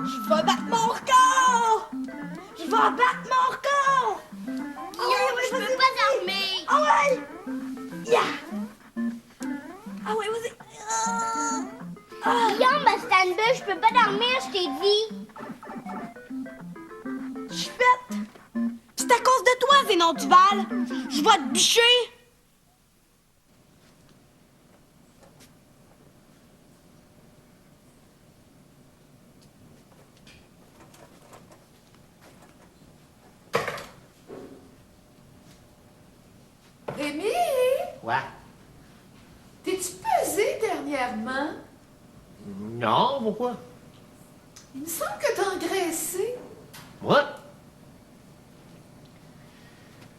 Je vais battre mon record! Je vais battre mon record! Je peux pas dormir. Ah ouais! Yeah! Ah ouais, vas-y! Guillaume, stand-by, je peux pas dormir, je t'ai dit. Je suis faite! C'est à cause de toi, Zénon Duval! Je vais te bûcher! Rémi, Quoi? t'es-tu pesé dernièrement? Non, pourquoi? Il me semble que t'as engraissé. What?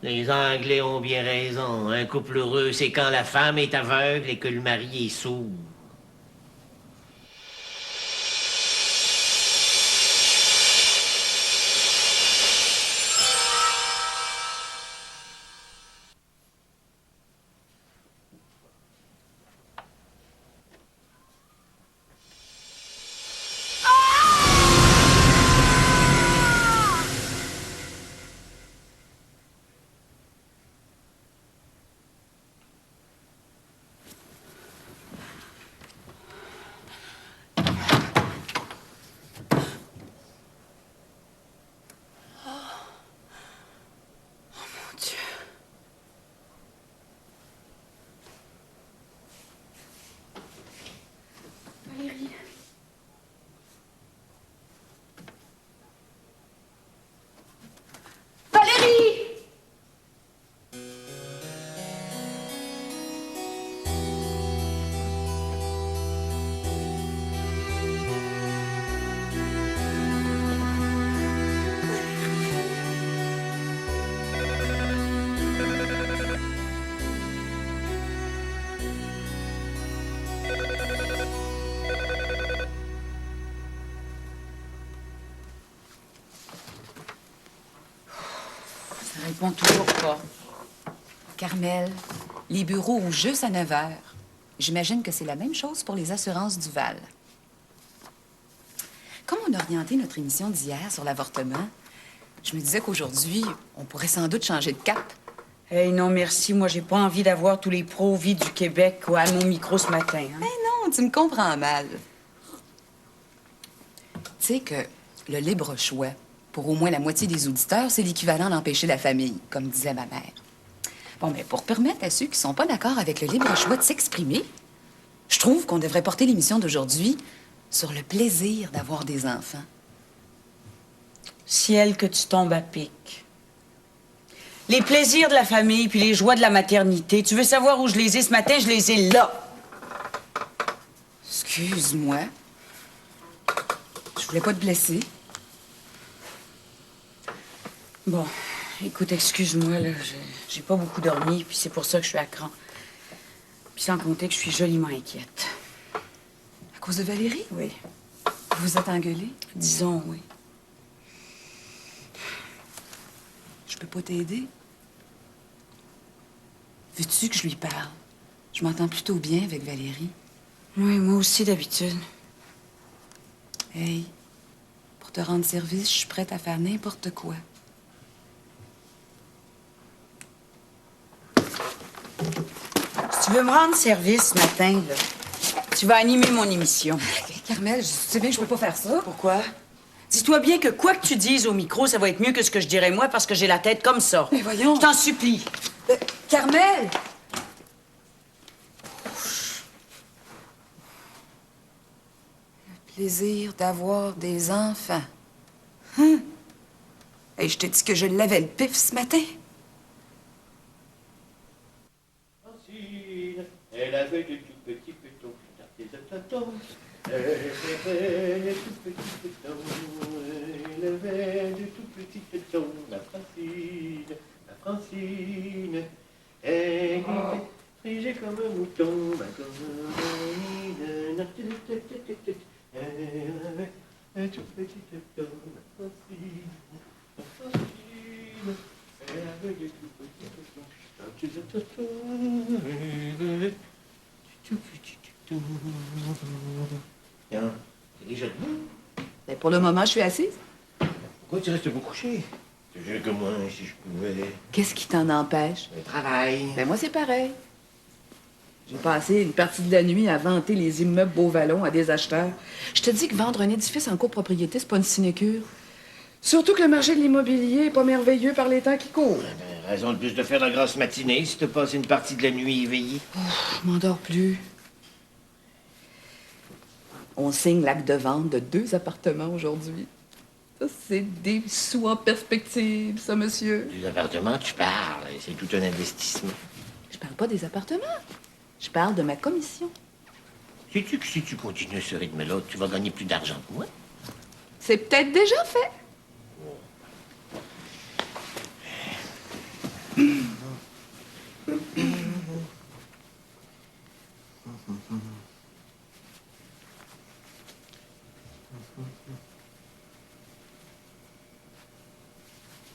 Les Anglais ont bien raison. Un couple heureux, c'est quand la femme est aveugle et que le mari est sourd. Valérie. Valérie! Ça répond toujours pas. Carmel, les bureaux ouvrent juste à 9 h. J'imagine que c'est la même chose pour les assurances Duval. Comme on a orienté notre émission d'hier sur l'avortement, je me disais qu'aujourd'hui, on pourrait sans doute changer de cap. Hey, non, merci. Moi, j'ai pas envie d'avoir tous les pro-vie du Québec à mon micro ce matin. Hein? Mais non, tu me comprends mal. Tu sais que le libre choix, pour au moins la moitié des auditeurs, c'est l'équivalent d'empêcher la famille, comme disait ma mère. Bon, mais pour permettre à ceux qui sont pas d'accord avec le libre choix de s'exprimer, je trouve qu'on devrait porter l'émission d'aujourd'hui sur le plaisir d'avoir des enfants. Ciel que tu tombes à pic. Les plaisirs de la famille puis les joies de la maternité. Tu veux savoir où je les ai ce matin? Je les ai là. Excuse-moi. Je voulais pas te blesser. Bon, écoute, excuse-moi, là. J'ai pas beaucoup dormi, puis c'est pour ça que je suis à cran. Puis sans compter que je suis joliment inquiète. À cause de Valérie? Oui. Vous vous êtes engueulés? Disons, oui. Je peux pas t'aider. Veux-tu que je lui parle? Je m'entends plutôt bien avec Valérie. Oui, moi aussi, d'habitude. Hey, pour te rendre service, je suis prête à faire n'importe quoi. Si tu veux me rendre service ce matin, là, tu vas animer mon émission. Carmel, je sais bien que je peux pas faire ça. Pourquoi? Dis-toi bien que quoi que tu dises au micro, ça va être mieux que ce que je dirais moi parce que j'ai la tête comme ça. Mais voyons. Je t'en supplie. Carmel! Le plaisir d'avoir des enfants. Hein? Et je t'ai dit que je l'avais le pif ce matin. Elle avait de tout petits pétons, des tatons. Elle avait de tout petits pétons. Elle avait de tout petits pétons. La Francine. Elle était frigée comme un mouton. Ma commune. Elle avait de tout petits pétons. La Francine. Elle avait de tout petits pétons. Tiens, c'est déjà debout. Mais pour le moment, je suis assise. Pourquoi tu restes pas couché? Je te jure que moi, si je pouvais... Qu'est-ce qui t'en empêche? Le travail. Ben moi, c'est pareil. J'ai passé une partie de la nuit à vanter les immeubles Beauvallon à des acheteurs. Je te dis que vendre un édifice en copropriété, c'est pas une sinécure. Surtout que le marché de l'immobilier est pas merveilleux par les temps qui courent. Ben, raison de plus de faire la grasse matinée si t'as passé une partie de la nuit éveillée. Je m'endors plus. On signe l'acte de vente de 2 appartements aujourd'hui. Ça, c'est des sous en perspective, ça, monsieur. Les appartements, tu parles. C'est tout un investissement. Je parle pas des appartements. Je parle de ma commission. Sais-tu que si tu continues ce rythme-là, tu vas gagner plus d'argent que moi? C'est peut-être déjà fait.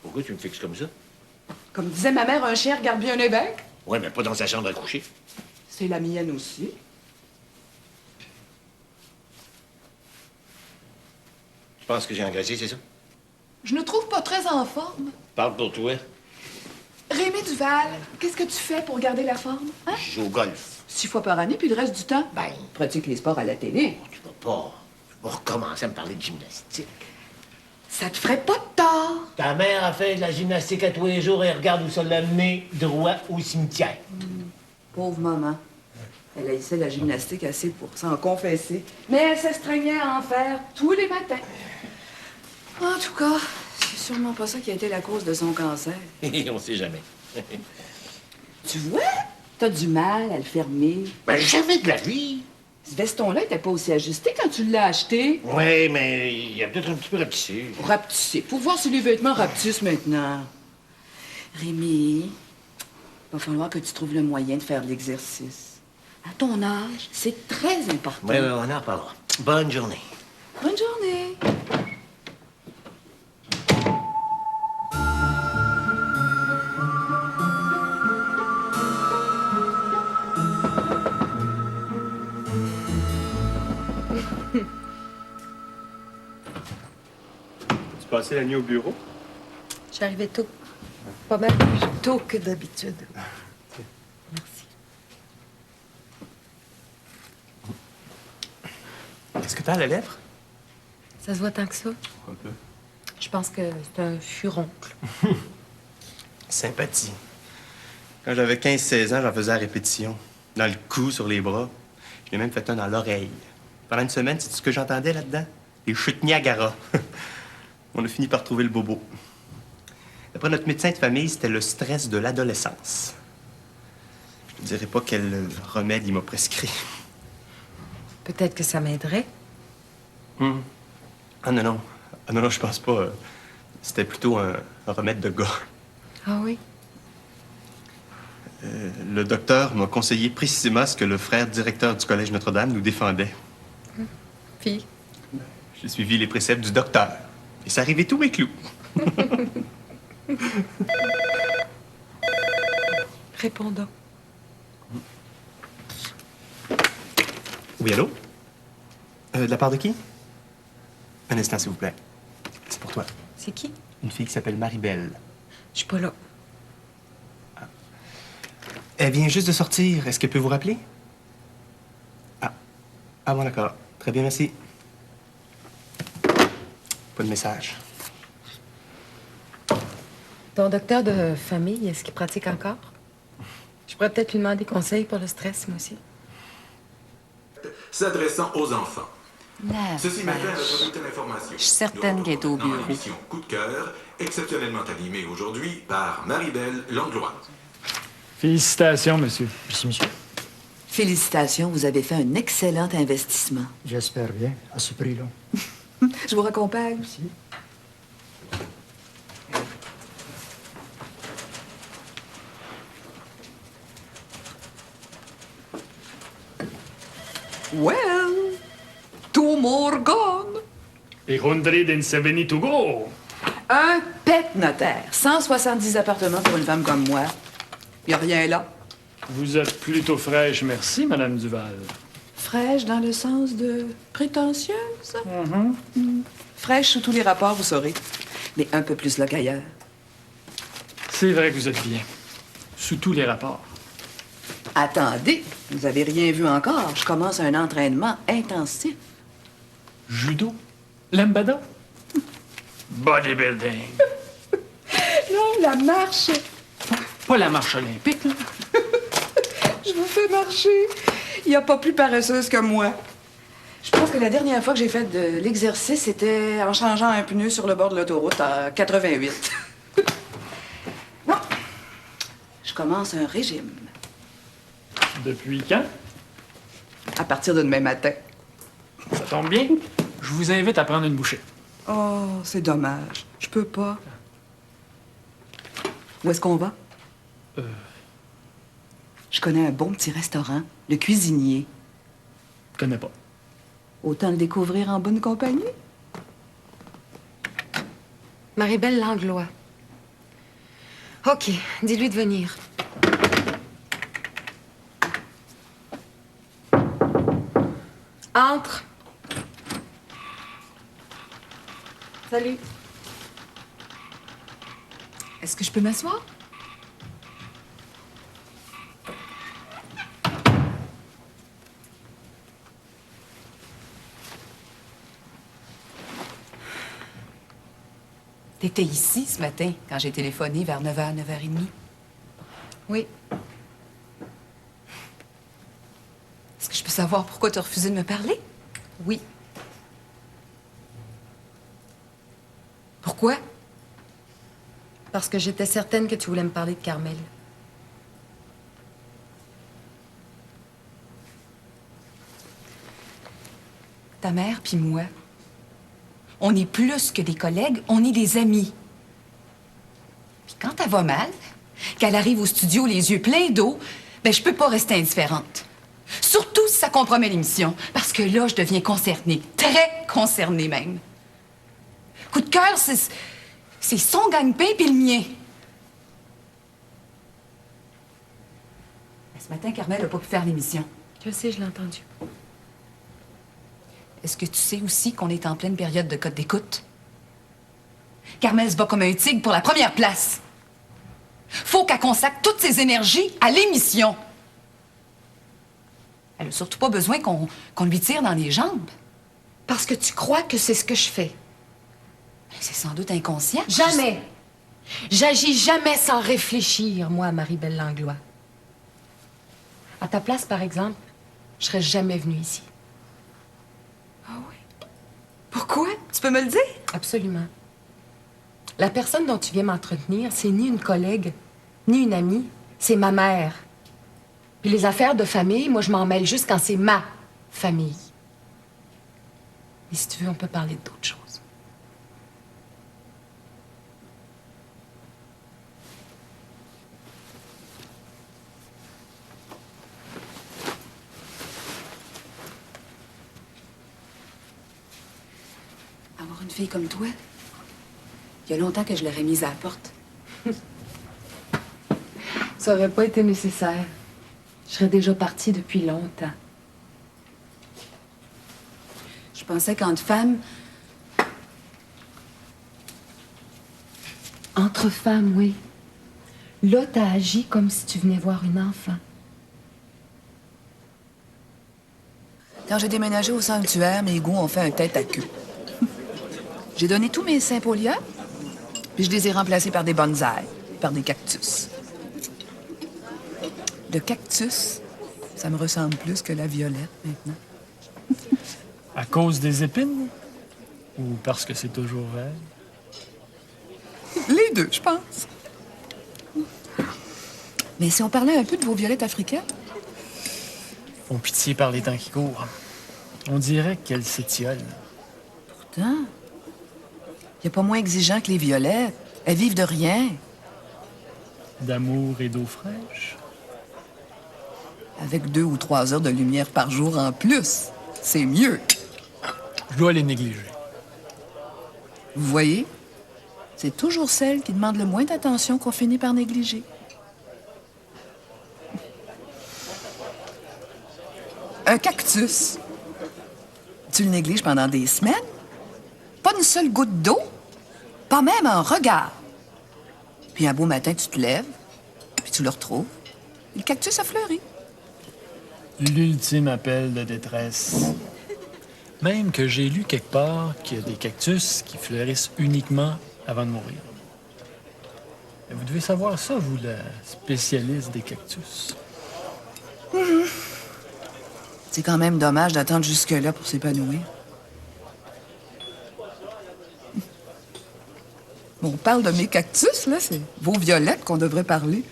Pourquoi tu me fixes comme ça? Comme disait ma mère, un chien regarde bien un évêque. Ouais, mais pas dans sa chambre à coucher. C'est la mienne aussi. Tu penses que j'ai engraissé, c'est ça? Je ne trouve pas très en forme. Parle pour toi. Rémi Duval, qu'est-ce que tu fais pour garder la forme? Hein? Je joue au golf. 6 fois par année, puis le reste du temps? Ben, Pratique les sports à la télé. tu vas recommencer à me parler de gymnastique. Ça te ferait pas de tort. Ta mère a fait de la gymnastique à tous les jours et regarde où ça l'a mené, droit au cimetière. Pauvre maman. Elle haïssait la gymnastique assez pour s'en confesser. Mais elle s'astreignait à en faire tous les matins. En tout cas, c'est sûrement pas ça qui a été la cause de son cancer. On sait jamais. Tu vois? T'as du mal à le fermer. Ben, jamais de la vie. Ce veston-là était pas aussi ajusté quand tu l'as acheté. Oui, mais il a peut-être un petit peu rapetissé. Rapetissé. Faut voir si les vêtements rapetissent maintenant. Rémi, va falloir que tu trouves le moyen de faire de l'exercice. À ton âge, c'est très important. Oui, on en reparlera. Bonne journée. Bonne journée. Tu passais la nuit au bureau? J'arrivais tôt. Pas mal plus tôt que d'habitude. Merci. Est-ce que t'as la lèvre? Ça se voit tant que ça? Un peu. Je pense que c'est un furoncle. Sympathie. Quand j'avais 15-16 ans, j'en faisais à répétition. Dans le cou, sur les bras. Je l'ai même fait un dans l'oreille. Pendant une semaine, c'est ce que j'entendais là-dedans? Des chutes Niagara. On a fini par trouver le bobo. D'après notre médecin de famille, c'était le stress de l'adolescence. Je te dirais pas quel remède il m'a prescrit. Peut-être que ça m'aiderait. Ah non, non. Ah non, non, je pense pas. C'était plutôt un remède de gars. Ah oui? Le docteur m'a conseillé précisément ce que le frère directeur du Collège Notre-Dame nous défendait. Puis? J'ai suivi les préceptes du docteur. Et ça arrivait tous mes clous. Répondons. Oui, allô? De la part de qui? Un instant, s'il vous plaît. C'est pour toi. C'est qui? Une fille qui s'appelle Marie-Belle. Je suis pas là. Elle vient juste de sortir. Est-ce qu'elle peut vous rappeler? Ah. Ah bon, d'accord. Très bien, merci. Pas de message. Ton docteur de famille, est-ce qu'il pratique encore? Je pourrais peut-être lui demander conseil pour le stress, moi aussi. S'adressant aux enfants. La Ceci m'appelle à vache. votre bulletin d'information. Je suis certaine qu'elle est au Dans bureau. l'émission Coup de cœur, exceptionnellement animée aujourd'hui par Marie-Belle Langlois. Félicitations, monsieur. Merci, monsieur. Félicitations, vous avez fait un excellent investissement. J'espère bien, à ce prix-là. Je vous raccompagne. Merci. Well, to Morgan. Et 170 to go. Un pet notaire. 170 appartements pour une femme comme moi. Y a rien là. Vous êtes plutôt fraîche, merci, Madame Duval. Fraîche dans le sens de prétentieuse. Fraîche sous tous les rapports, vous saurez. Mais un peu plus là qu'ailleurs. C'est vrai que vous êtes bien. Sous tous les rapports. Attendez, vous avez rien vu encore. Je commence un entraînement intensif. Judo? Lambada? Bodybuilding. Non, la marche. Pas la marche olympique, là. Je vous fais marcher. Il n'y a pas plus paresseuse que moi. Je pense que la dernière fois que j'ai fait de l'exercice, c'était en changeant un pneu sur le bord de l'autoroute à 88. Bon, je commence un régime. Depuis quand? À partir de demain matin. Ça tombe bien. Je vous invite à prendre une bouchée. Oh, c'est dommage. Je peux pas. Où est-ce qu'on va? Je connais un bon petit restaurant, le Cuisinier. Je connais pas. Autant le découvrir en bonne compagnie. Marie-Belle Langlois. OK, dis-lui de venir. Entre. Salut. Est-ce que je peux m'asseoir? T'étais ici ce matin quand j'ai téléphoné vers 9h, 9h30. Oui. Est-ce que je peux savoir pourquoi tu as refusé de me parler? Oui. Pourquoi? Parce que j'étais certaine que tu voulais me parler de Carmel. Ta mère puis moi, on est plus que des collègues, on est des amis. Puis quand elle va mal, qu'elle arrive au studio les yeux pleins d'eau, ben je peux pas rester indifférente. Surtout si ça compromet l'émission, parce que là, je deviens concernée, très concernée même. Coup de cœur, c'est son gagne-pain puis le mien. Mais ce matin, Carmel n'a pas pu faire l'émission. Je sais, je l'ai entendu. Est-ce que tu sais aussi qu'on est en pleine période de code d'écoute? Carmel se bat comme un tigre pour la première place. Faut qu'elle consacre toutes ses énergies à l'émission. Elle a surtout pas besoin qu'on lui tire dans les jambes. Parce que tu crois que c'est ce que je fais. C'est sans doute inconscient. Jamais. J'agis jamais sans réfléchir, moi, Marie-Belle Langlois. À ta place, par exemple, je serais jamais venue ici. Ah oui? Pourquoi? Tu peux me le dire? Absolument. La personne dont tu viens m'entretenir, c'est ni une collègue, ni une amie, c'est ma mère. Puis les affaires de famille, moi, je m'en mêle juste quand c'est ma famille. Et si tu veux, on peut parler d'autres choses. Avoir une fille comme toi, il y a longtemps que je l'aurais mise à la porte. Ça aurait pas été nécessaire. Je serais déjà partie depuis longtemps. Je pensais qu'entre femmes, Entre femmes, oui. Là, t'as agi comme si tu venais voir une enfant. quand j'ai déménagé au sanctuaire, mes goûts ont fait un tête à queue. J'ai donné tous mes Saint-Paulia, puis je les ai remplacés par des bonsaïs, par des cactus. Le cactus, ça me ressemble plus que la violette, maintenant. À cause des épines? Ou parce que c'est toujours vert? Les deux, je pense. Mais si on parlait un peu de vos violettes africaines? Font pitié par les temps qui courent. On dirait qu'elles s'étiolent. Pourtant, il n'y a pas moins exigeant que les violettes. Elles vivent de rien. D'amour et d'eau fraîche? Avec 2 ou 3 heures de lumière par jour en plus, c'est mieux. Je dois les négliger. Vous voyez? C'est toujours celle qui demande le moins d'attention qu'on finit par négliger. Un cactus. Tu le négliges pendant des semaines? Pas de une seule goutte d'eau, pas même un regard. Puis un beau matin, tu te lèves, puis tu le retrouves. Et le cactus a fleuri. L'ultime appel de détresse. Même que j'ai lu quelque part qu'il y a des cactus qui fleurissent uniquement avant de mourir. Et vous devez savoir ça, vous, la spécialiste des cactus. C'est quand même dommage d'attendre jusque-là pour s'épanouir. Bon, on parle de mes cactus, là. C'est vos violettes qu'on devrait parler.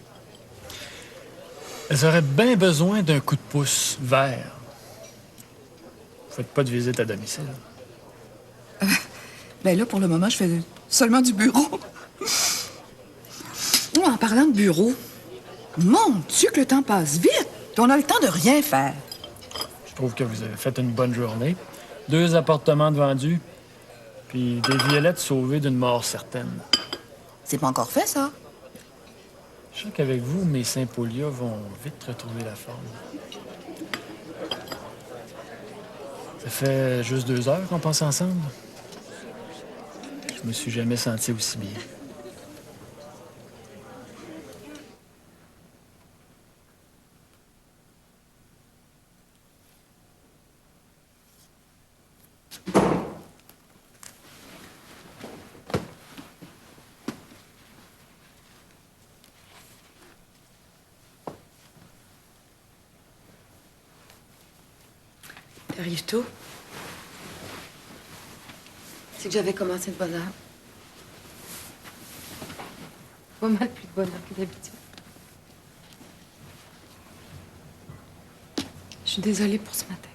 Elles auraient bien besoin d'un coup de pouce vert. Faites pas de visite à domicile. Ben là, pour le moment, je fais seulement du bureau. Oh, en parlant de bureau, mon Dieu, que le temps passe vite. On a le temps de rien faire. Je trouve que vous avez fait une bonne journée. 2 appartements de vendus, puis des violettes sauvées d'une mort certaine. C'est pas encore fait, ça? Je sais qu'avec vous, mes Saint-Paulia vont vite retrouver la forme. Ça fait juste 2 heures qu'on passe ensemble. Je me suis jamais senti aussi bien. T'arrives tôt? C'est que j'avais commencé de bonne heure. Pas mal plus de bonne heure que d'habitude. Je suis désolée pour ce matin.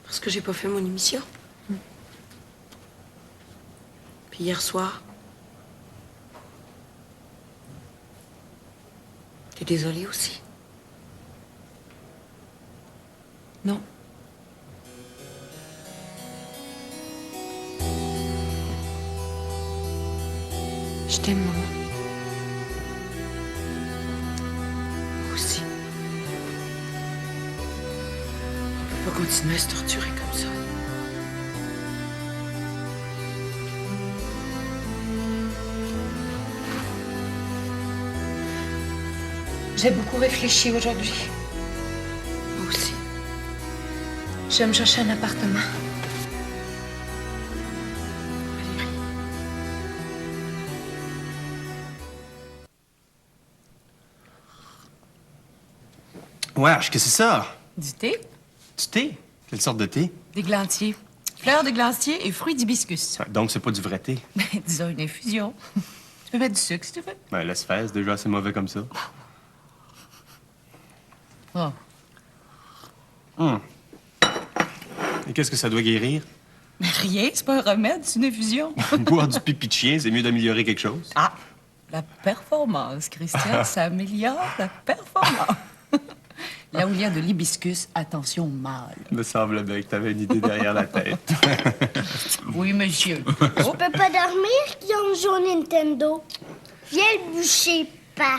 Parce que j'ai pas fait mon émission. Puis hier soir. T'es désolée aussi? Non. Je t'aime, maman. Moi aussi. On peut pas continuer à se torturer comme ça. J'ai beaucoup réfléchi aujourd'hui. Moi aussi. Je vais me chercher un appartement. Wesh, qu'est-ce que c'est ça? Du thé? Du thé? Quelle sorte de thé? Des glantiers. Fleurs de glantier et fruits d'hibiscus. Ouais, donc, c'est pas du vrai thé. Ben, disons une infusion. Tu peux mettre du sucre si tu veux. Ben, laisse faire, c'est déjà assez mauvais comme ça. Oh. Et qu'est-ce que ça doit guérir? Mais rien, c'est pas un remède, c'est une infusion. Boire du pipi de chien, c'est mieux d'améliorer quelque chose. Ah, la performance, Christian, ça améliore la performance. Là où il y a de l'hibiscus, attention mâle. Me semble bien que t'avais une idée derrière la tête. Oui, monsieur. Je peux pas dormir, Guillaume joue au Nintendo. Viens le boucher, pas.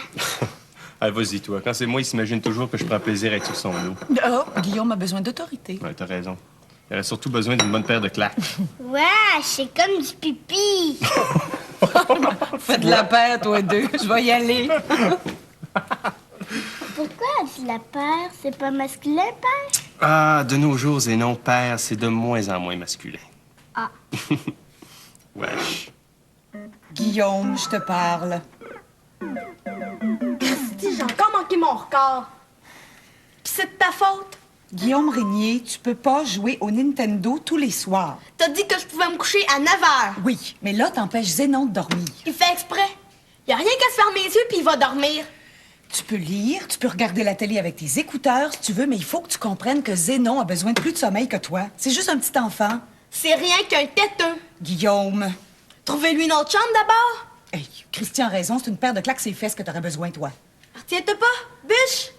Allez, vas-y, toi. Quand c'est moi, il s'imagine toujours que je prends plaisir à être sur son dos. Oh, Guillaume a besoin d'autorité. Ouais, t'as raison. Il aurait surtout besoin d'une bonne paire de claques. Ouais, c'est comme du pipi. Faites de la paire, toi deux. Je vais y aller. Pourquoi de la paire? C'est pas masculin, père? Ah, de nos jours, et non, père, c'est de moins en moins masculin. Ah. Wesh. Guillaume, je te parle. J'ai encore manqué mon record. Pis c'est de ta faute. Guillaume Régnier, tu peux pas jouer au Nintendo tous les soirs. T'as dit que je pouvais me coucher à 9 h. Oui, mais là, t'empêches Zénon de dormir. Il fait exprès. Y a rien qu'à se fermer les yeux puis il va dormir. Tu peux lire, tu peux regarder la télé avec tes écouteurs si tu veux, mais il faut que tu comprennes que Zénon a besoin de plus de sommeil que toi. C'est juste un petit enfant. C'est rien qu'un têteux. Guillaume. Trouvez-lui une autre chambre d'abord. Hey, Christian a raison, c'est une paire de claques ses fesses que t'aurais besoin, toi. Retiens-toi pas, biche.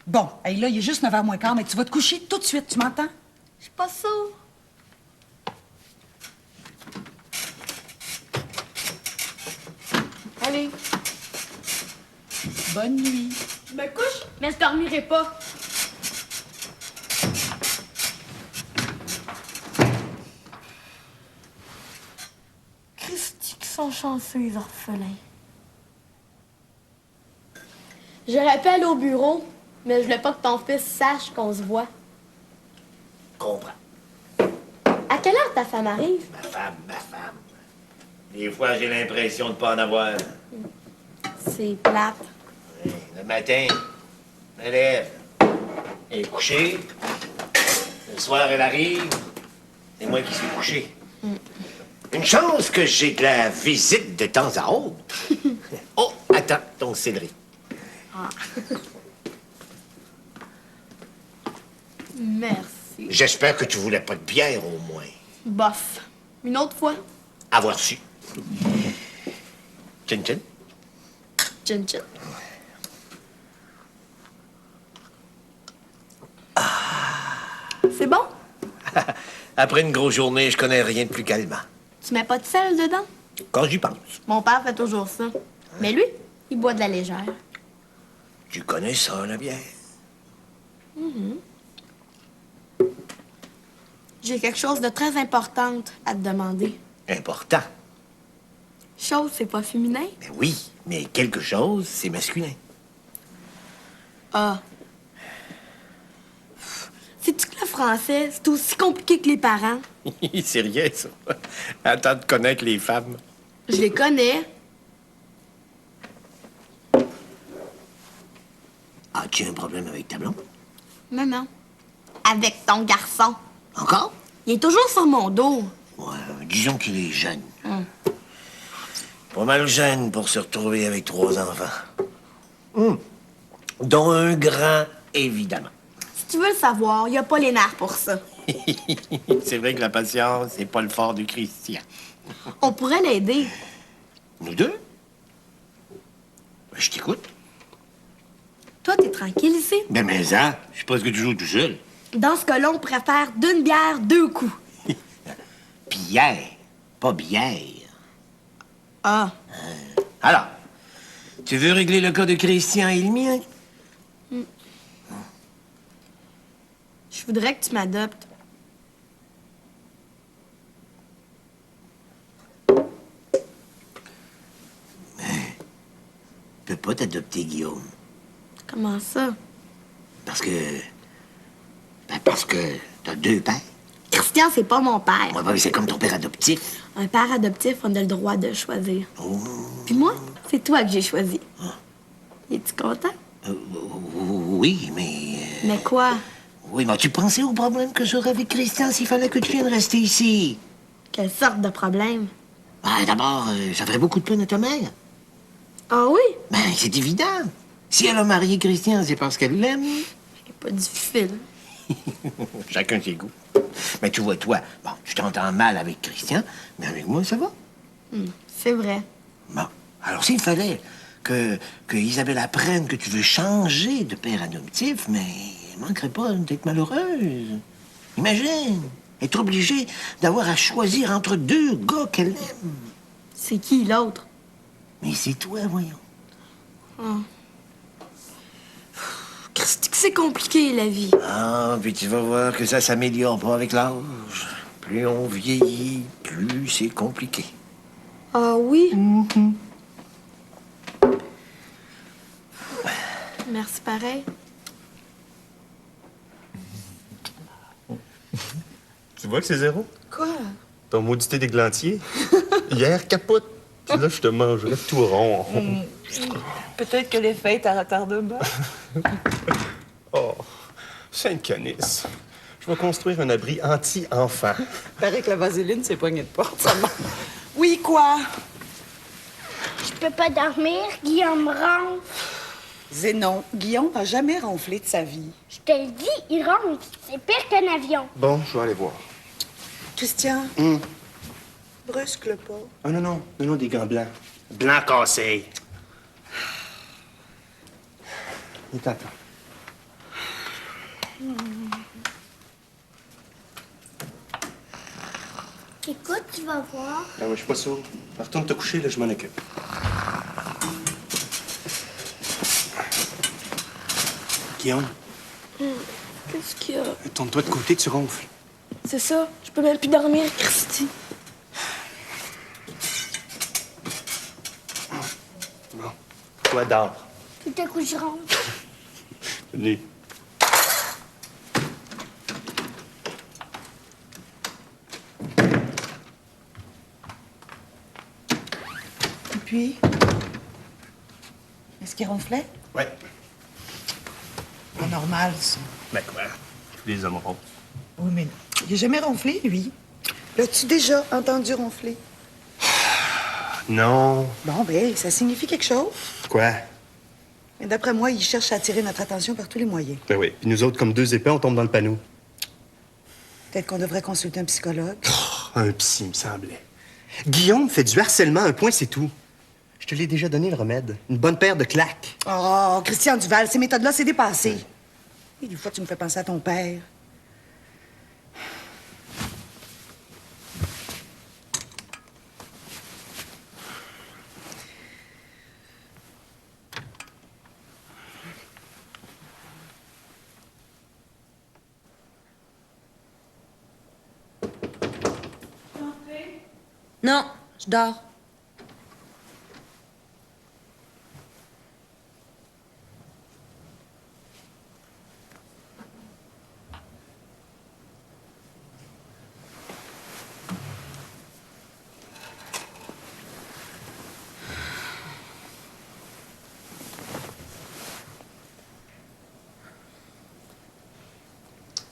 Bon, hey, là, il est juste 9h moins quart, mais tu vas te coucher tout de suite, tu m'entends? Je suis pas sûre. Allez. Bonne nuit. Je me couche, mais je dormirai pas. sont chanceux, les orphelins. J'aurais pu aller au bureau, mais je voulais pas que ton fils sache qu'on se voit. Comprends. À quelle heure ta femme arrive? Ma femme. Des fois, j'ai l'impression de pas en avoir. C'est plate. Oui, le matin, elle lève. Elle est couchée. Le soir, elle arrive. C'est moi qui suis couché. Une chance que j'ai de la visite de temps à autre. Oh, attends, ton céleri. Ah. Merci. J'espère que tu voulais pas de bière, au moins. Bof. Une autre fois. Avoir su. Chin-chin. Chin-chin. C'est bon? Après une grosse journée, je connais rien de plus calmant. Tu mets pas de sel dedans? Quand j'y pense. Mon père fait toujours ça. Mais lui, il boit de la légère. Tu connais ça, la bière? J'ai quelque chose de très important à te demander. Important. Chose, c'est pas féminin? Ben oui, mais quelque chose, c'est masculin. Ah. Sais-tu que le français, c'est aussi compliqué que les parents? C'est rien, ça. Attends de connaître les femmes. Je les connais. As-tu un problème avec ta blonde? Maman. Avec ton garçon. Encore? Il est toujours sur mon dos. Ouais, disons qu'il est jeune. Pas mal jeune pour se retrouver avec 3 enfants. Dont un grand, évidemment. Si tu veux le savoir, il a pas les nerfs pour ça. C'est vrai que la patience, c'est pas le fort du Christian. On pourrait l'aider. Nous deux? Ben, je t'écoute. Toi, t'es tranquille ici? Ben, mais ça, je suis presque toujours tout seul. Dans ce cas-là, on pourrait faire d'une bière 2 coups. Bière, pas bière. Ah. Alors, tu veux régler le cas de Christian et le mien? Je voudrais que tu m'adoptes. Je peux pas t'adopter, Guillaume. Comment ça? Parce que t'as 2 pères. Christian, c'est pas mon père. Ouais, ben, c'est comme ton père adoptif. Un père adoptif, on a le droit de choisir. Oh. Puis moi, c'est toi que j'ai choisi. Es-tu content? Oui, mais... Mais quoi? Oui, mais tu pensais au problème que j'aurais avec Christian s'il fallait que tu viennes rester ici? Quelle sorte de problème? Ben, d'abord, ça ferait beaucoup de peine à ta mère. Ah oui? Ben, c'est évident. Si elle a marié Christian, c'est parce qu'elle l'aime. C'est pas difficile. Chacun ses goûts. Mais tu vois, toi, bon, tu t'entends mal avec Christian, mais avec moi, ça va. C'est vrai. Bon, alors s'il fallait que Isabelle apprenne que tu veux changer de père adoptif, mais elle manquerait pas d'être malheureuse. Imagine, être obligée d'avoir à choisir entre 2 gars qu'elle aime. C'est qui l'autre? Mais c'est toi, voyons. Ah. Christy, que c'est compliqué, la vie. Ah, puis tu vas voir que ça s'améliore pas avec l'âge. Plus on vieillit, plus c'est compliqué. Ah oui? Merci pareil. Tu vois que c'est 0? Quoi? Ton maudité d'églantier. Hier, capote. Puis là, je te mangerais tout rond. Peut-être que les fêtes à retardement. Oh, Sainte-Canice. Je vais construire un abri anti-enfant. Paraît que la vaseline, c'est poignée de porte, ça marche. Oui, quoi? Je peux pas dormir, Guillaume ronfle. Zénon, Guillaume n'a jamais ronflé de sa vie. Je te le dis, il ronfle. C'est pire qu'un avion. Bon, je vais aller voir. Christian, brusque-le pas. Ah non, des gants blancs. Blanc cassé. Il t'attend. Écoute, tu vas voir. Ah, moi, je suis pas sourd. Retourne te coucher, là, je m'en occupe. Guillaume, Qu'est-ce qu'il y a? tourne-toi de côté, tu ronfles. C'est ça. Je peux même plus dormir, Christy. Couche-toi, dors. Tout à coup, je rentre. Bonne nuit. Et puis? Est-ce qu'il ronflait? Ouais. Pas normal, ça. Ben quoi? Tous les hommes ronflent. Oui, mais non. Il a jamais ronflé, lui. L'as-tu déjà entendu ronfler? Non. Bon, ben, ça signifie quelque chose. Quoi? Et d'après moi, il cherche à attirer notre attention par tous les moyens. Ben oui. Puis nous autres, comme deux épées, on tombe dans le panneau. Peut-être qu'on devrait consulter un psychologue. Oh, un psy, me semblait. Guillaume fait du harcèlement, un point, c'est tout. Je te l'ai déjà donné, le remède. Une bonne paire de claques. Oh, Christian Duval, ces méthodes-là, c'est dépassé. Et des fois, tu me fais penser à ton père. Non, je dors.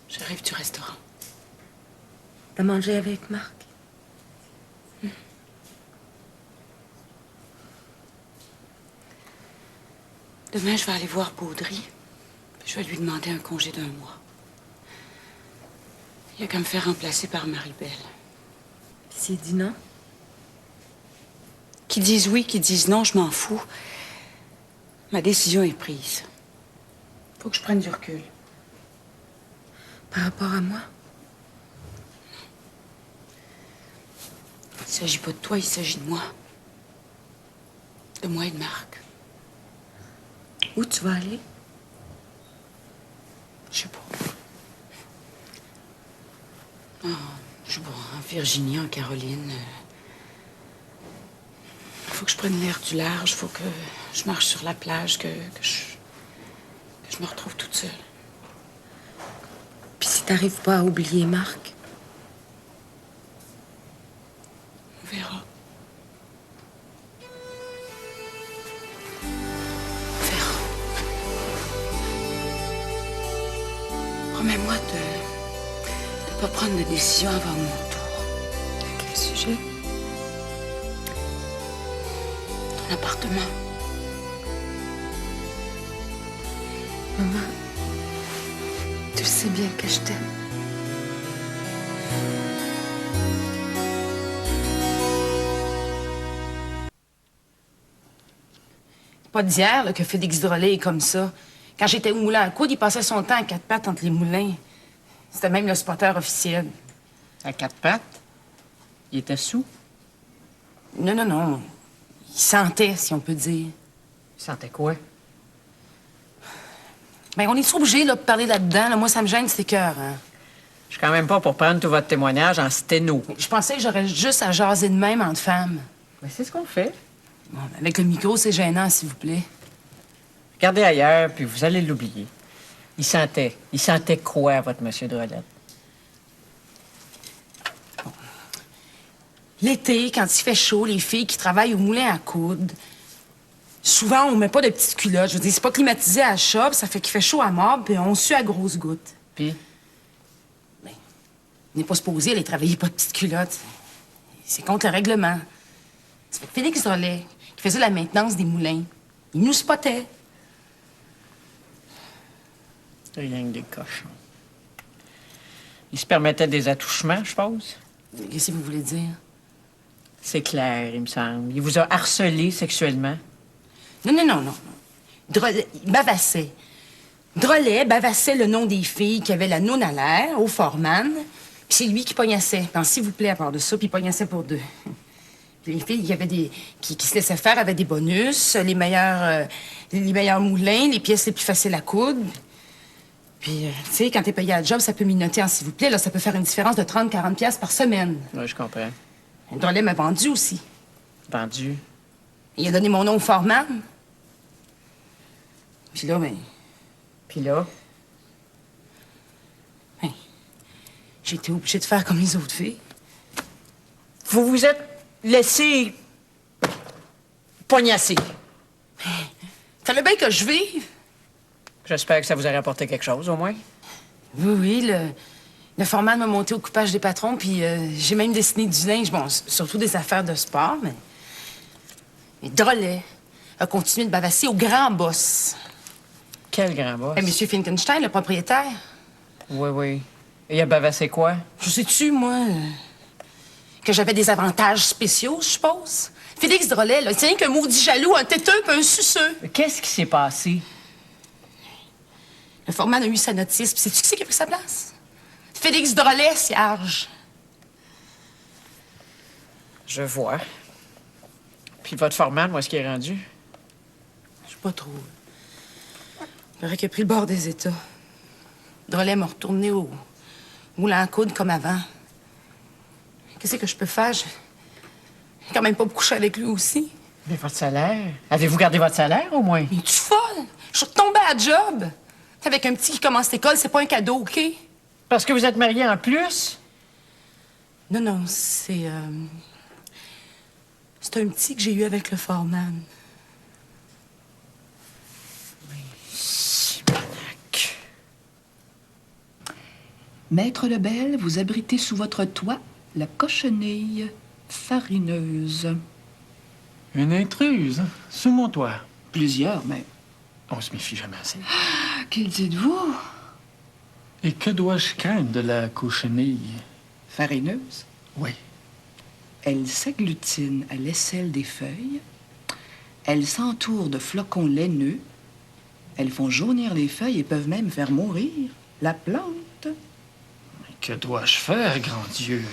J'arrive du restaurant. T'as mangé avec Marc? Demain, je vais aller voir Baudry. Je vais lui demander un congé d'1 mois. Il a qu'à me faire remplacer par Marie-Belle. Puis s'il dit non? Qu'ils disent oui, qu'ils disent non, je m'en fous. Ma décision est prise. Faut que je prenne du recul. Par rapport à moi? Il s'agit pas de toi, il s'agit de moi. De moi et de Marc. Où tu vas aller? Je sais pas. Ah, je sais pas, en Virginie, en Caroline. Faut que je prenne l'air du large, faut que je marche sur la plage, que je me retrouve toute seule. Puis si t'arrives pas à oublier Marc? On verra. Promets-moi de pas prendre de décision avant mon retour. À quel sujet? Ton appartement. Maman, tu sais bien que je t'aime. Pas d'hier là, que Félix Drolet est comme ça. Quand j'étais au moulin à coude, il passait son temps à 4 pattes entre les moulins. C'était même le spotter officiel. À 4 pattes? Il était sous? Non, non, non. Il sentait, si on peut dire. Il sentait quoi? Ben, on est obligé de parler là-dedans. Là. Moi, ça me gêne, c'est cœur. Hein. Je suis quand même pas pour prendre tout votre témoignage en sténo. Je pensais que j'aurais juste à jaser de même entre femmes. Mais c'est ce qu'on fait. Bon, avec le micro, c'est gênant, s'il vous plaît. Regardez ailleurs, puis vous allez l'oublier. Il sentait quoi, votre monsieur Drolette? Bon. L'été, quand il fait chaud, les filles qui travaillent au moulin à coudre, souvent, on met pas de petites culottes. Je veux dire, c'est pas climatisé à la shop, ça fait qu'il fait chaud à mort, puis on sue à grosses gouttes. Puis? Ben, on n'est pas supposé aller travailler pas de petites culottes. C'est contre le règlement. C'est Félix Drolet, qui faisait la maintenance des moulins. Il nous spottait. Rien que des cochons. Il se permettait des attouchements, je suppose? Qu'est-ce que vous voulez dire? C'est clair, il me semble. Il vous a harcelé sexuellement? Non, non, non, non. Drolet, il bavassait. Drolet bavassait le nom des filles qui avaient la noune à l'air, au foreman, puis c'est lui qui pognassait. Puis, s'il vous plaît, à part de ça, puis il pognassait pour 2. Puis les filles qui se laissaient faire avaient des bonus, les meilleurs moulins, les pièces les plus faciles à coudre. Puis, tu sais, quand t'es payé à la job, ça peut minoter en s'il vous plaît. Là, ça peut faire une différence de 30-40 pièces par semaine. Oui, je comprends. Drolet m'a vendu aussi. Vendu? Il a donné mon nom au foreman. Puis là, ben... Puis là? Ben, j'ai été obligée de faire comme les autres filles. Vous vous êtes laissé poignasser. Fallait bien que je vive. J'espère que ça vous a rapporté quelque chose, au moins. Oui, oui, le foreman m'a monté au coupage des patrons, puis j'ai même dessiné du linge, bon, surtout des affaires de sport, mais... Et Drolet a continué de bavasser au grand boss. Quel grand boss? Monsieur Finkenstein, le propriétaire. Oui, oui. Et il a bavassé quoi? Je sais-tu, moi, que j'avais des avantages spéciaux, je suppose? Félix Drolet, là, c'est rien qu'un maudit jaloux, un têteux puis un suceux. Qu'est-ce qui s'est passé? Le foreman a eu sa notice, puis sais-tu qui c'est qui a pris sa place? Félix Drolet, cierge. Je vois. Puis votre foreman, où est-ce qu'il est rendu? Je sais pas trop. Il paraît qu'il a pris le bord des États. Drolet m'a retourné au moulin à coudre comme avant. Qu'est-ce que je peux faire? J'ai quand même pas couché avec lui aussi. Mais votre salaire? Avez-vous gardé votre salaire, au moins? Mais es-tu folle? Je suis retombée à job. Avec un petit qui commence l'école, c'est pas un cadeau, OK? Parce que vous êtes mariés en plus? Non, non, c'est un petit que j'ai eu avec le foreman. Maître Lebel, vous abritez sous votre toit la cochenille farineuse. Une intruse, sous mon toit. Plusieurs, mais... On se méfie jamais assez. Que dites-vous? Et que dois-je craindre de la cochenille? Farineuse? Oui. Elle s'agglutine à l'aisselle des feuilles. Elles s'entourent de flocons laineux. Elles font jaunir les feuilles et peuvent même faire mourir la plante. Mais que dois-je faire, grand Dieu?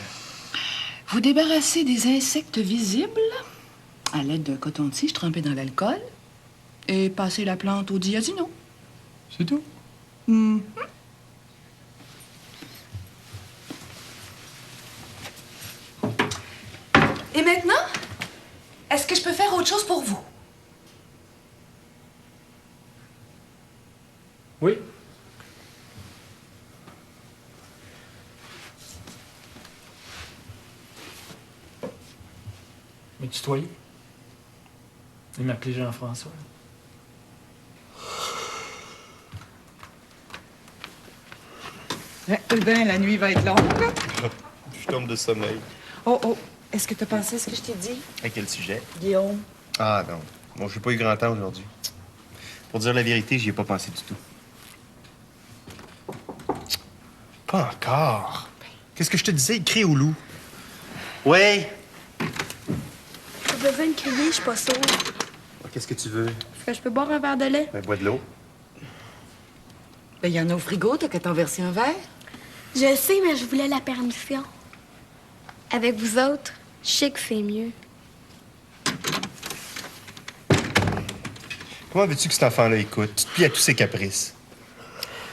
Vous débarrassez des insectes visibles à l'aide d'un coton-tige trempé dans l'alcool et passez la plante au diazino. C'est tout? Mm-hmm. Et maintenant, est-ce que je peux faire autre chose pour vous? Oui. Me tutoyer? Il m'appelait Jean-François. Ben, la nuit va être longue. Je tombe de sommeil. Oh, oh, est-ce que tu as pensé à ce que je t'ai dit? À quel sujet? Guillaume. Ah non. Bon, j'ai pas eu grand temps aujourd'hui. Pour dire la vérité, j'y ai pas pensé du tout. Pas encore. Qu'est-ce que je te disais? Crie au loup. Ouais. J'ai besoin de crier, je suis pas sourde. Qu'est-ce que tu veux? Est-ce que je peux boire un verre de lait? Ben, bois de l'eau. Ben, il y en a au frigo, t'as qu'à t'en verser un verre. Je sais, mais je voulais la permission. Avec vous autres, je sais que c'est mieux. Comment veux-tu que cet enfant-là écoute? Tu te plies à tous ses caprices.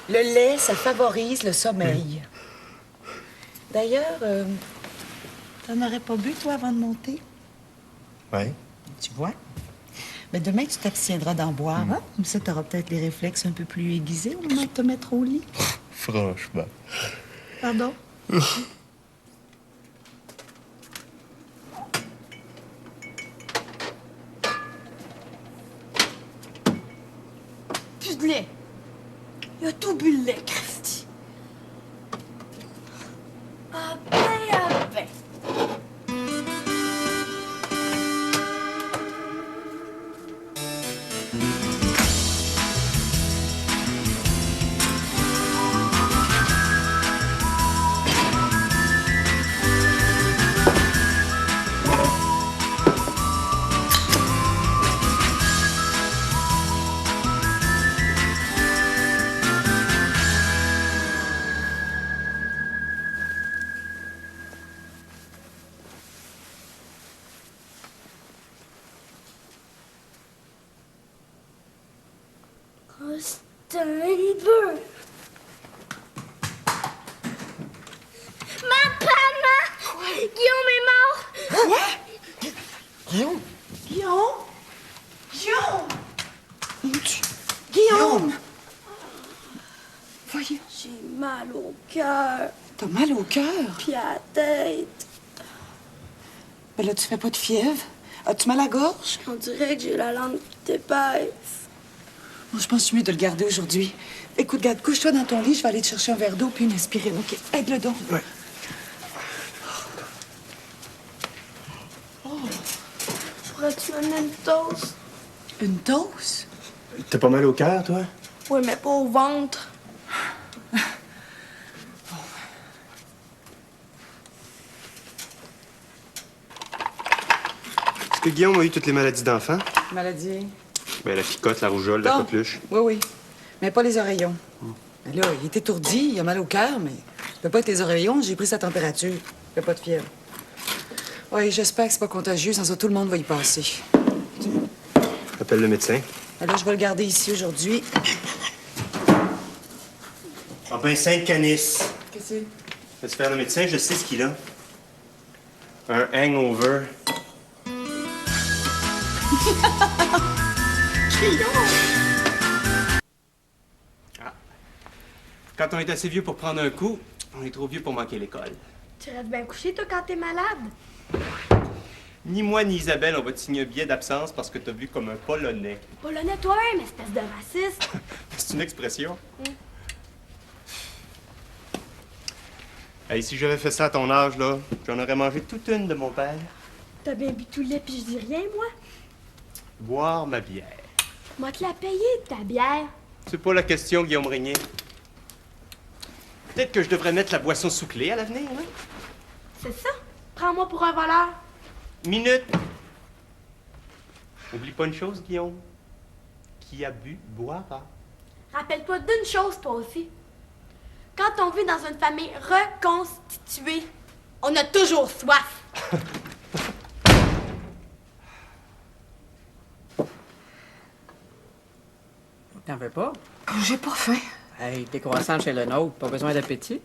Le lait, ça favorise le sommeil. D'ailleurs, t'en aurais pas bu, toi, avant de monter? Ouais. Tu vois? Mais demain, tu t'abstiendras d'en boire, hein? Comme ça, t'auras peut-être les réflexes un peu plus aiguisés au moment de te mettre au lit. Franchement. Pardon? Plus de lait. Il a tout bu le lait, Christy. Ah ben, ah ben. Steinberg. Maman! Guillaume est mort! Quoi? Guillaume? Guillaume? Guillaume? Guillaume? cœur. T'as mal au cœur? Puis à la tête. Ben là, tu fais pas de fièvre? As-tu mal à la gorge? On dirait que j'ai la langue qui t'épaisse. Moi, je pense que c'est mieux de le garder aujourd'hui. Écoute, garde, couche-toi dans ton lit, je vais aller te chercher un verre d'eau puis une aspirine, OK? Aide-le donc. Ouais. Pourrais-tu m'amener une toast? Une toast? T'as pas mal au cœur, toi? Oui, mais pas au ventre. Est-ce que Guillaume a eu toutes les maladies d'enfant? Maladie? Ben, la picote, la rougeole, la Non. coqueluche. Oui, oui. Mais pas les oreillons. Mais là, il est étourdi, il a mal au cœur, mais ça peut pas être les oreillons, j'ai pris sa température. Il fait pas de fièvre. Oui, j'espère que c'est pas contagieux, sans ça, tout le monde va y passer. Appelle le médecin. Alors, je vais le garder ici aujourd'hui. Ah ben, Sainte-Canis. Qu'est-ce que c'est? Vas-tu faire le médecin? Je sais ce qu'il a. Un hangover. Ah. Quand on est assez vieux pour prendre un coup, on est trop vieux pour manquer l'école. Tu restes bien couché, toi, quand t'es malade? Ni moi ni Isabelle, on va te signer un billet d'absence parce que t'as vu comme un Polonais. Polonais toi-même, espèce de raciste. C'est une expression. Hey, si j'avais fait ça à ton âge, là, j'en aurais mangé toute une de mon père. T'as bien bu tout le lait pis je dis rien, moi? Boire ma bière. Moi te la payer, ta bière. C'est pas la question, Guillaume Régnier. Peut-être que je devrais mettre la boisson sous clé à l'avenir, hein? C'est ça? Prends-moi pour un voleur. Minute! Oublie pas une chose, Guillaume. Qui a bu, boira. Rappelle-toi d'une chose, toi aussi. Quand on vit dans une famille reconstituée, on a toujours soif. T'en veux pas? J'ai pas faim. Hey, des croissants chez le nôtre, pas besoin d'appétit.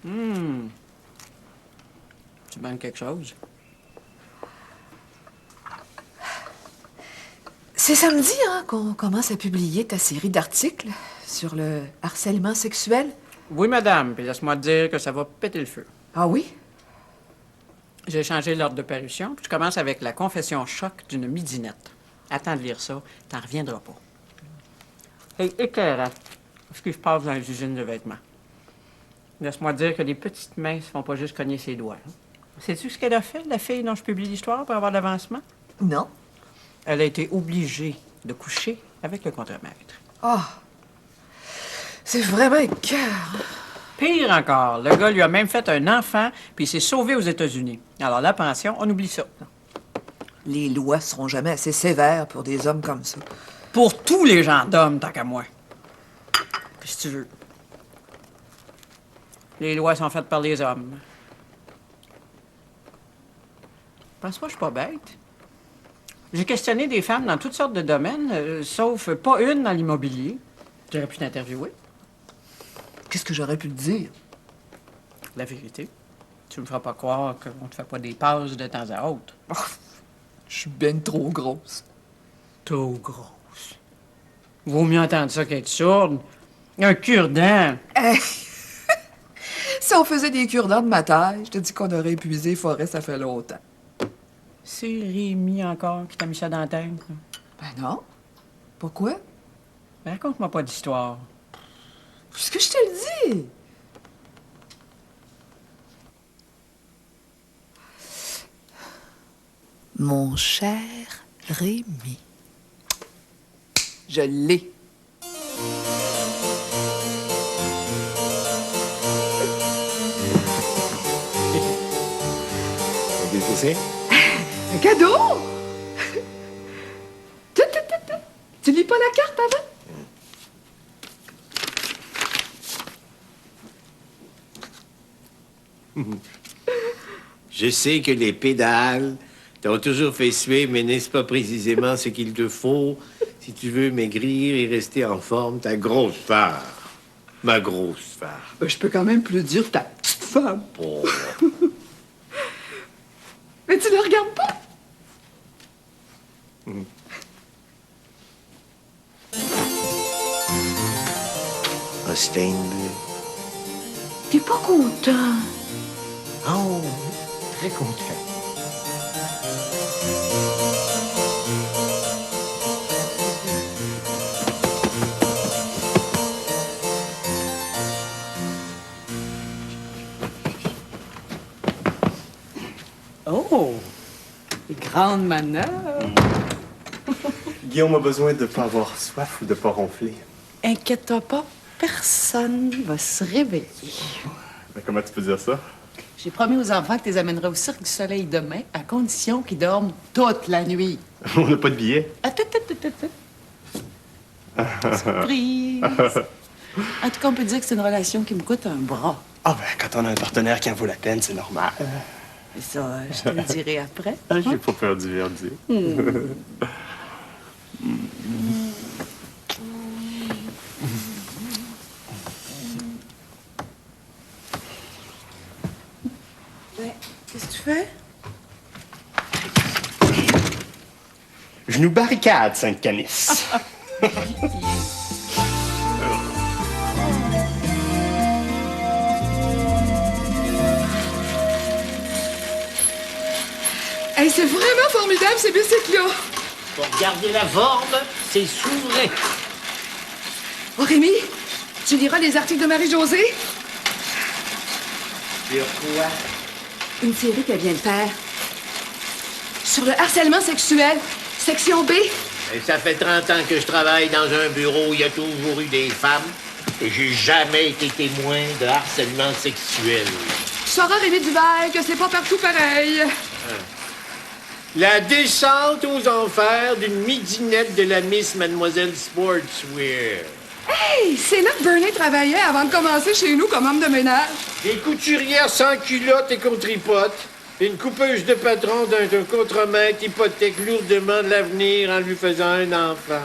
Tu manques quelque chose? C'est samedi, hein, qu'on commence à publier ta série d'articles sur le harcèlement sexuel. Oui, madame, puis laisse-moi te dire que ça va péter le feu. Ah oui? J'ai changé l'ordre de parution, puis je commence avec la confession choc d'une midinette. Attends de lire ça, t'en reviendras pas. C'est éclairant, ce qui se passe dans les usines de vêtements. Laisse-moi te dire que les petites mains se font pas juste cogner ses doigts. Hein. Sais-tu ce qu'elle a fait, la fille dont je publie l'histoire, pour avoir de l'avancement? Non. Elle a été obligée de coucher avec le contremaître. Ah! C'est vraiment écœurant. Pire encore, le gars lui a même fait un enfant, puis il s'est sauvé aux États-Unis. Alors la pension, on oublie ça. Les lois seront jamais assez sévères pour des hommes comme ça. Pour tous les gendarmes, tant qu'à moi. Qu'est-ce que tu veux? Les lois sont faites par les hommes. Pense-moi, je suis pas bête. J'ai questionné des femmes dans toutes sortes de domaines, sauf pas une dans l'immobilier. J'aurais pu t'interviewer. Qu'est-ce que j'aurais pu te dire? La vérité. Tu me feras pas croire qu'on te fait pas des passes de temps à autre. Oh, je suis ben trop grosse. Trop grosse. Vaut mieux entendre ça qu'être sourde. Un cure-dent. Hey. Si on faisait des cure-dents de ma taille, je te dis qu'on aurait épuisé les forêts, ça fait longtemps. C'est Rémi encore qui t'a mis ça dans la tête. Ben non. Pourquoi? Ben, raconte-moi pas d'histoire. Qu'est-ce que je te le dis? Mon cher Rémi. Je l'ai. Qu'est-ce que c'est? Un cadeau! Tu lis pas la carte avant? Je sais que les pédales t'ont toujours fait suer, mais n'est-ce pas précisément ce qu'il te faut si tu veux maigrir et rester en forme, ta grosse femme? Ma grosse femme. Ben, je peux quand même plus dire ta petite femme. Oh. Mais tu le regardes pas? Un stain bleu. content? Oh, très content. Oh! Grande manœuvre. Guillaume a besoin de ne pas avoir soif ou de ne pas ronfler. Inquiète-toi pas, personne va se réveiller. Mais comment tu peux dire ça? J'ai promis aux enfants que tu les amènerais au Cirque du Soleil demain, à condition qu'ils dorment toute la nuit. On n'a pas de billets. Attends. Surprise! En tout cas, on peut dire que c'est une relation qui me coûte un bras. Ah ben, quand on a un partenaire qui en vaut la peine, c'est normal. Et ça, je te le dirai après. Ah, j'ai pas peur du verdict. Ouais, qu'est-ce que tu fais? Je nous barricade, Sainte-Canis. Hey, c'est vraiment formidable, ces bicycles-là. Pour garder la forme, c'est souverain. Oh, Rémi, tu liras les articles de Marie-Josée? Sur quoi? Une série qu'elle vient de faire. Sur le harcèlement sexuel, section B. Et ça fait 30 ans que je travaille dans un bureau où il y a toujours eu des femmes. Et j'ai jamais été témoin de harcèlement sexuel. Tu sauras, Rémi Duval, que c'est pas partout pareil. La descente aux enfers d'une midinette de la Miss Mademoiselle Sportswear. Hey, c'est là que Bernie travaillait avant de commencer chez nous comme homme de ménage. Des couturières sans culottes et qu'on tripote. Une coupeuse de patron d'un contremaître hypothèque lourdement de l'avenir en lui faisant un enfant.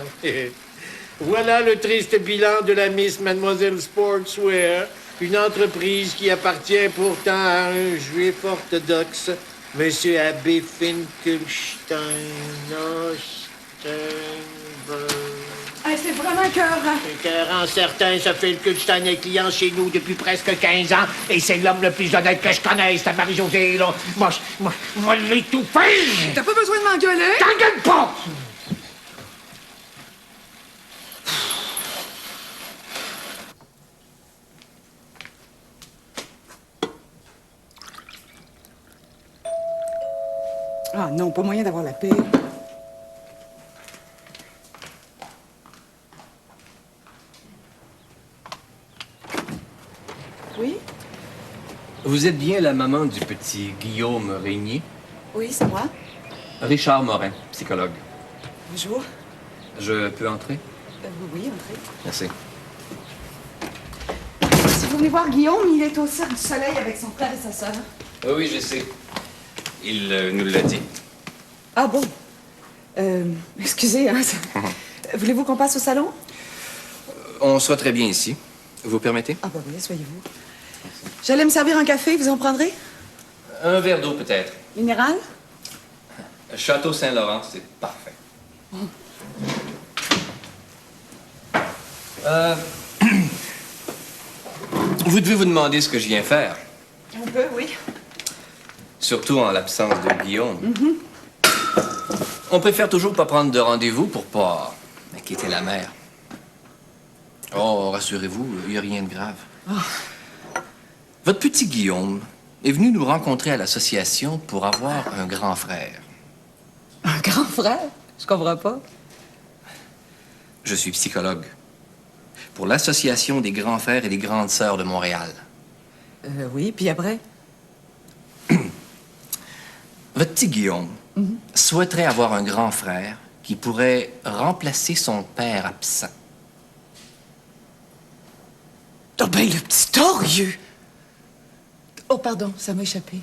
Voilà le triste bilan de la Miss Mademoiselle Sportswear, une entreprise qui appartient pourtant à un juif orthodoxe, Monsieur Abbé Finkelstein Ostenberg. Hey, c'est vraiment écœurant. Écœurant certain, ça fait le Kulstein est client chez nous depuis presque 15 ans, et c'est l'homme le plus honnête que je connaisse, ta Marie-Josée, là. Moi, l'étouffer! T'as pas besoin de m'engueuler? T'engueule pas! Ah non, pas moyen d'avoir la paix. Oui? Vous êtes bien la maman du petit Guillaume Régnier? Oui, c'est moi. Richard Morin, psychologue. Bonjour. Je peux entrer? Oui, entrez. Merci. Si vous voulez voir Guillaume, il est au Cirque du Soleil avec son frère et sa sœur. Oui, je sais. Il nous l'a dit. Ah bon? Excusez, hein. Voulez-vous qu'on passe au salon? On sera très bien ici. Vous permettez? Ah bah oui, soyez-vous. J'allais me servir un café, vous en prendrez? Un verre d'eau, peut-être. Minéral? Château Saint-Laurent, c'est parfait. Vous devez vous demander ce que je viens faire. On peut, oui. Surtout en l'absence de Guillaume. On préfère toujours pas prendre de rendez-vous pour pas inquiéter la mère. Oh, rassurez-vous, il n'y a rien de grave. Votre petit Guillaume est venu nous rencontrer à l'association pour avoir un grand frère. Un grand frère? Je comprends pas. Je suis psychologue pour l'Association des grands frères et des grandes sœurs de Montréal. Oui, puis après? Votre petit Guillaume souhaiterait avoir un grand frère qui pourrait remplacer son père absent. Oh ben, le petit torieux! Oh, pardon, ça m'a échappé.